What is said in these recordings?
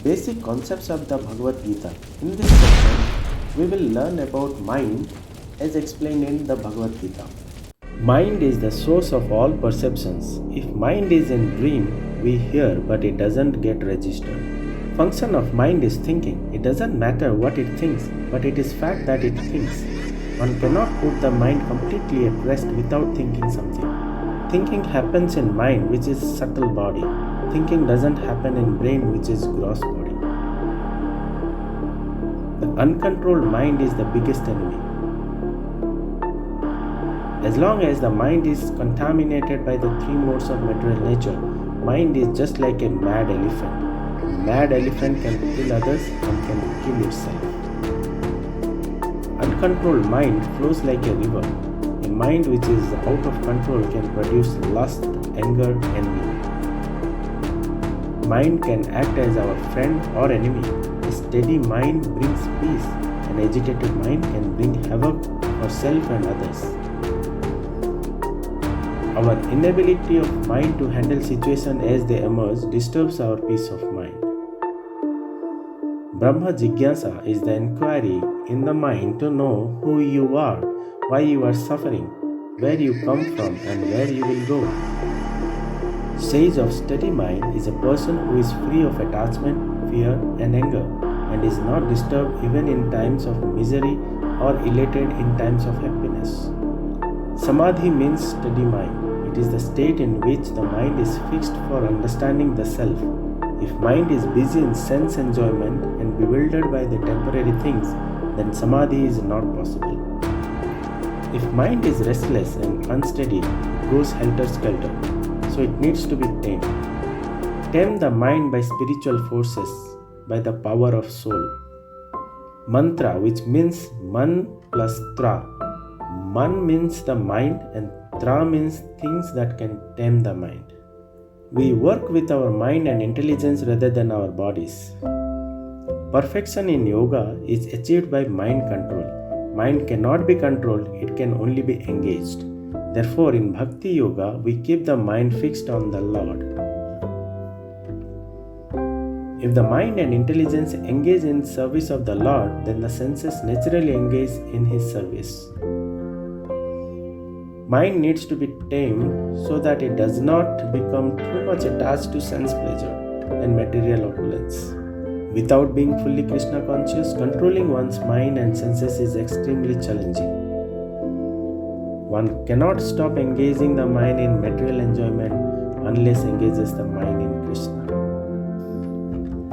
Basic concepts of the Bhagavad Gita. In this section, we will learn about mind as explained in the Bhagavad Gita. Mind is the source of all perceptions. If mind is in dream, we hear but it doesn't get registered. Function of mind is thinking. It doesn't matter what it thinks, but it is fact that it thinks. One cannot put the mind completely at rest without thinking something. Thinking happens in mind, which is subtle body. Thinking doesn't happen in brain, which is gross body. The uncontrolled mind is the biggest enemy. As long as the mind is contaminated by the three modes of material nature, mind is just like a mad elephant. A mad elephant can kill others and can kill itself. Uncontrolled mind flows like a river. A mind which is out of control can produce lust, anger, envy. Mind can act as our friend or enemy. A steady mind brings peace. An agitated mind can bring havoc for self and others. Our inability of mind to handle situations as they emerge disturbs our peace of mind. Brahma Jigyasa is the inquiry in the mind to know who you are, why you are suffering, where you come from and where you will go. Sage of steady mind is a person who is free of attachment, fear and anger and is not disturbed even in times of misery or elated in times of happiness. Samadhi means steady mind. It is the state in which the mind is fixed for understanding the self. If mind is busy in sense enjoyment and bewildered by the temporary things, then samadhi is not possible. If mind is restless and unsteady, it goes helter-skelter, so it needs to be tamed. Tame the mind by spiritual forces, by the power of soul. Mantra, which means man plus tra. Man means the mind and tra means things that can tame the mind. We work with our mind and intelligence rather than our bodies. Perfection in yoga is achieved by mind control. Mind cannot be controlled, it can only be engaged. Therefore, in Bhakti Yoga, we keep the mind fixed on the Lord. If the mind and intelligence engage in service of the Lord, then the senses naturally engage in His service. Mind needs to be tamed so that it does not become too much attached to sense pleasure and material opulence. Without being fully Krishna conscious, controlling one's mind and senses is extremely challenging. One cannot stop engaging the mind in material enjoyment unless engages the mind in Krishna.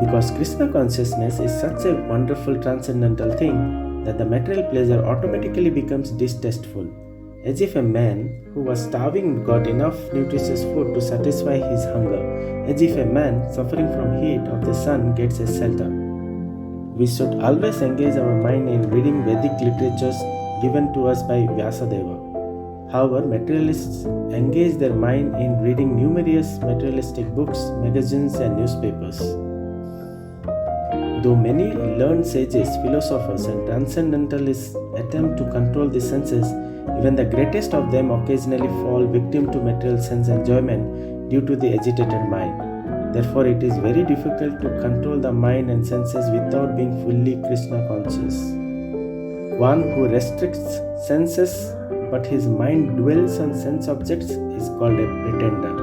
Because Krishna consciousness is such a wonderful transcendental thing that the material pleasure automatically becomes distasteful. As if a man who was starving got enough nutritious food to satisfy his hunger, as if a man suffering from heat of the sun gets a shelter. We should always engage our mind in reading Vedic literatures given to us by Vyasadeva. However, materialists engage their mind in reading numerous materialistic books, magazines and newspapers. Though many learned sages, philosophers and transcendentalists attempt to control the senses, even the greatest of them occasionally fall victim to material sense enjoyment due to the agitated mind. Therefore, it is very difficult to control the mind and senses without being fully Krishna conscious. One who restricts senses but his mind dwells on sense objects is called a pretender.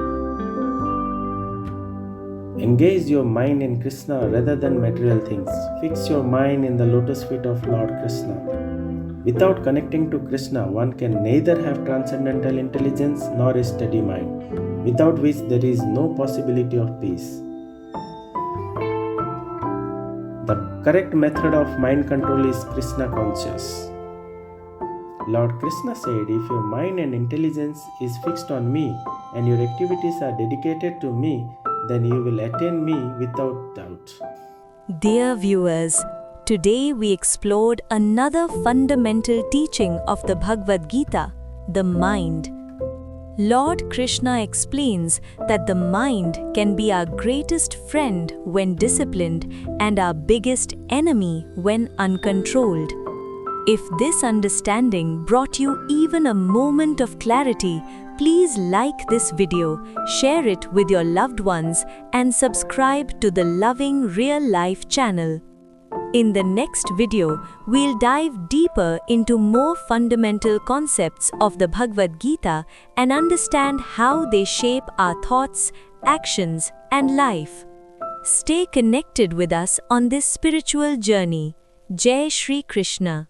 Engage your mind in Krishna rather than material things. Fix your mind in the lotus feet of Lord Krishna. Without connecting to Krishna, one can neither have transcendental intelligence nor a steady mind, without which there is no possibility of peace. The correct method of mind control is Krishna conscious. Lord Krishna said, if your mind and intelligence is fixed on me and your activities are dedicated to me, then you will attain me without doubt. Dear viewers, today we explored another fundamental teaching of the Bhagavad Gita, the mind. Lord Krishna explains that the mind can be our greatest friend when disciplined and our biggest enemy when uncontrolled. If this understanding brought you even a moment of clarity, Please like this video, share it with your loved ones, and subscribe to the Loving Real Life channel. In the next video, we'll dive deeper into more fundamental concepts of the Bhagavad Gita and understand how they shape our thoughts, actions, and life. Stay connected with us on this spiritual journey. Jai Shri Krishna.